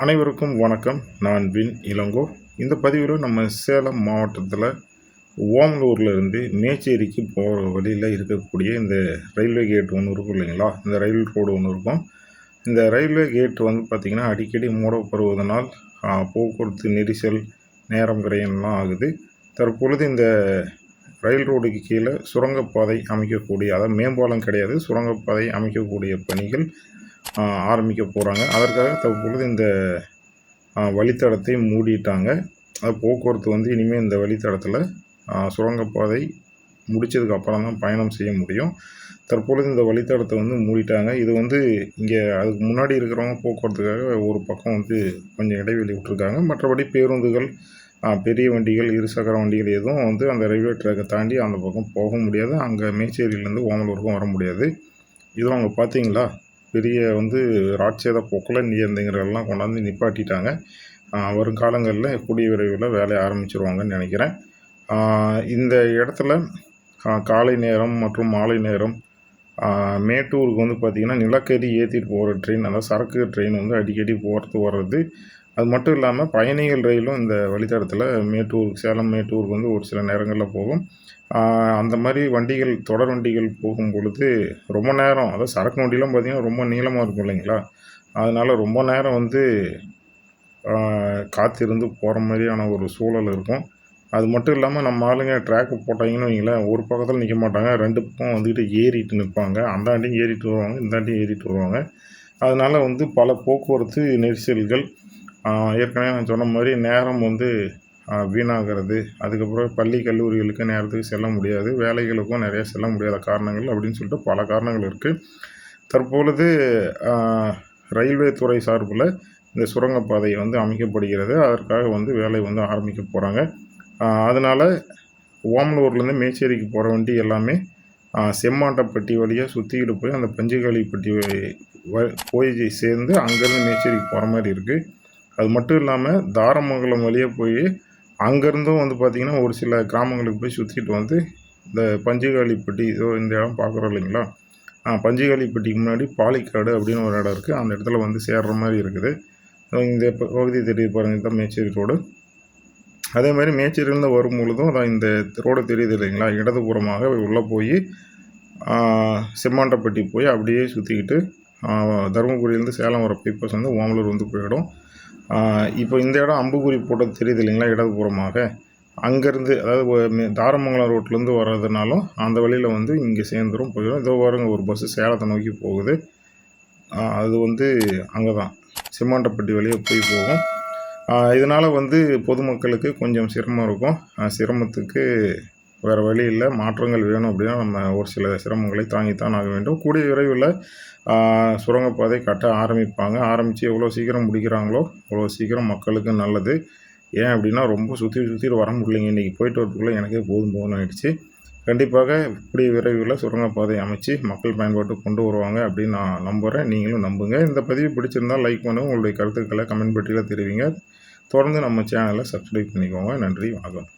அனைவருக்கும் வணக்கம். நான் வின் இளங்கோ. இந்த பதிவில் நம்ம சேலம் மாவட்டத்தில் ஓமலூரில் இருந்து மேச்சேரிக்கு போகிற வழியில் இருக்கக்கூடிய இந்த ரயில்வே கேட் ஒன்று இருக்கும் இல்லைங்களா, இந்த ரயில் ரோடு ஒன்று இருக்கும். இந்த ரயில்வே கேட் வந்து பார்த்திங்கன்னா அடிக்கடி மூடப்படுவதனால் போக்குவரத்து நெரிசல், நேரம் விரயம்லாம் ஆகுது. தற்பொழுது இந்த ரயில் ரோடுக்கு கீழே சுரங்கப்பாதை அமைக்கக்கூடிய, அதாவது மேம்பாலம் கிடையாது, சுரங்கப்பாதை அமைக்கக்கூடிய பணிகள் ஆரம்பிக்க போகிறாங்க. அதற்காக தற்பொழுது இந்த வழித்தடத்தை மூடிட்டாங்க. அது போக்குவரத்து வந்து இனிமேல் இந்த வழித்தடத்தில் சுரங்கப்பாதை முடித்ததுக்கு அப்புறம் தான் பயணம் செய்ய முடியும். தற்பொழுது இந்த வழித்தடத்தை வந்து மூடிட்டாங்க. இது வந்து இங்கே அதுக்கு முன்னாடி இருக்கிறவங்க போக்குவரத்துக்காக ஒரு பக்கம் வந்து கொஞ்சம் இடைவெளி விட்டுருக்காங்க. மற்றபடி பேருந்துகள், பெரிய வண்டிகள், இருசக்கர வண்டிகள் எதுவும் வந்து அந்த ரயில்வே ட்ராக்கை தாண்டி அந்த பக்கம் போக முடியாது. அங்கே மேச்சேரியிலேருந்து ஓமலூருக்கும் வர முடியாது. இதுவும் அங்கே பார்த்தீங்களா, பெரிய வந்து ராட்சத பொக்லைன் இயந்திரங்கள்லாம் கொண்டாந்து நிப்பாட்டிட்டாங்க. வருங்காலங்களில் கூடிய விரைவில் வேலையை ஆரம்பிச்சிருவாங்கன்னு நினைக்கிறேன். இந்த இடத்துல காலை நேரம் மற்றும் மாலை நேரம் மேட்டூருக்கு வந்து பார்த்திங்கன்னா நிலக்கரி ஏற்றிட்டு போகிற ட்ரெயின், அதாவது சரக்கு ட்ரெயின் வந்து அடிக்கடி போகிறது வர்றது. அது மட்டும் இல்லாமல் பயணிகள் ரயிலும் இந்த வழித்தடத்தில் சேலம் மேட்டூருக்கு வந்து ஒரு சில நேரங்களில் போகும். அந்த மாதிரி வண்டிகள், தொடர் வண்டிகள் போகும் பொழுது ரொம்ப நேரம், அதாவது சரக்கு வண்டிலாம் பார்த்திங்கன்னா ரொம்ப நீளமாக இருக்கும் இல்லைங்களா, அதனால் ரொம்ப நேரம் வந்து காத்திருந்து போகிற மாதிரியான ஒரு சூழல் இருக்கும். அது மட்டும் இல்லாமல் நம்ம ஆளுங்க ட்ராக்கு போட்டாங்கன்னு வைங்களேன், ஒரு பக்கத்தில் நிற்க மாட்டாங்க, 2 பக்கம் வந்துக்கிட்டு ஏறிட்டு நிற்பாங்க. அந்தாண்டியும் ஏறிட்டு வருவாங்க, இந்தாண்டியும் ஏறிட்டு வருவாங்க. அதனால் வந்து பல போக்குவரத்து நெரிசல்கள், ஏற்கனவே நான் சொன்ன மாதிரி நேரம் வந்து வீணாகிறது. அதுக்கப்புறம் பள்ளி கல்லூரிகளுக்கு நேரத்துக்கு செல்ல முடியாது, வேலைகளுக்கும் நிறைய செல்ல முடியாத காரணங்கள் அப்படின்னு சொல்லிட்டு பல காரணங்கள் இருக்குது. தற்பொழுது ரயில்வே துறை சார்பில் இந்த சுரங்கப்பாதை வந்து அமைக்கப்படுகிறது. அதற்காக வந்து வேலை வந்து ஆரம்பிக்க போகிறாங்க. அதனால் ஓமலூர்லேருந்து மேச்சேரிக்கு போகிற வண்டி எல்லாமே செம்மாண்டப்பட்டி வழியாக சுற்றிக்கிட்டு போய் அந்த பஞ்சுகாலிப்பட்டி போய் சேர்ந்து அங்கேருந்து மேச்சேரிக்கு போகிற மாதிரி இருக்குது. அது மட்டும் இல்லாமல் தாரமங்கலம் வழியாக போய் அங்கேருந்தும் வந்து பார்த்திங்கன்னா ஒரு சில கிராமங்களுக்கு போய் சுற்றிட்டு வந்து இந்த பஞ்சுகாலிப்பட்டி, இந்த இடம் பார்க்குறோம் இல்லைங்களா, பஞ்சுகாலிப்பட்டிக்கு முன்னாடி பாலிக்காடு அப்படின்னு ஒரு இடம் இருக்குது. அந்த இடத்துல வந்து சேர்கிற மாதிரி இருக்குது. இந்த பகுதி தெரியுது பாருங்கள், இதுதான் மேச்சேரி ரோடு. அதே மாதிரி மேச்சேரியிலேருந்து வரும் பொழுதும் அதான் இந்த ரோடு தெரியுது இல்லைங்களா, இடதுபுறமாக உள்ளே போய் செம்மாண்டப்பட்டி போய் அப்படியே சுற்றிக்கிட்டு தருமபுரியிலேருந்து சேலம் வர பைபாஸ் வந்து ஓமலூர் வந்து போயிடும். இப்போ இந்த இடம் அம்புக்குறி போட்டது தெரியுது இல்லைங்களா, இடதுபுறமாக அங்கேருந்து, அதாவது தாரமங்கலம் ரோட்லேருந்து வர்றதுனாலும் அந்த வழியில் வந்து இங்கே சேர்ந்துடும், போயிடும். இதோ பாருங்க, ஒரு பஸ்ஸு சேலத்தை நோக்கி போகுது. அது வந்து அங்கே தான் செம்மாண்டப்பட்டி வழியாக போய் போகும். இதனால் வந்து பொதுமக்களுக்கு கொஞ்சம் சிரமம் இருக்கும். சிரமத்துக்கு வேறு வழி இல்லை, மாற்றங்கள் வேணும் அப்படின்னா நம்ம ஒரு சில சிரமங்களை தாங்கித்தான் ஆக வேண்டும். கூடிய விரைவில் சுரங்கப்பாதை கட்ட ஆரம்பிப்பாங்க. ஆரம்பித்து எவ்வளோ சீக்கிரம் முடிக்கிறாங்களோ அவ்வளோ சீக்கிரம் மக்களுக்கு நல்லது. ஏன் அப்படின்னா ரொம்ப சுற்றி வர முடியலைங்க, இன்றைக்கி போயிட்டு வரதுக்குள்ளே எனக்கே போதும் ஆகிடுச்சு. கண்டிப்பாக கூடிய விரைவில் சுரங்கப்பாதை அமைச்சு மக்கள் பயன்பாட்டுக்கு கொண்டு வருவாங்க அப்படின்னு நான் நம்புகிறேன். நீங்களும் நம்புங்க. இந்த பதிவு பிடிச்சிருந்தால் லைக் பண்ணுங்கள், உங்களுடைய கருத்துக்களை கமெண்ட் பெட்டியில் தெரிவிங்க. தொடர்ந்து நம்ம சேனலை சப்ஸ்கிரைப் பண்ணிக்கோங்க. நன்றி, வணக்கம்.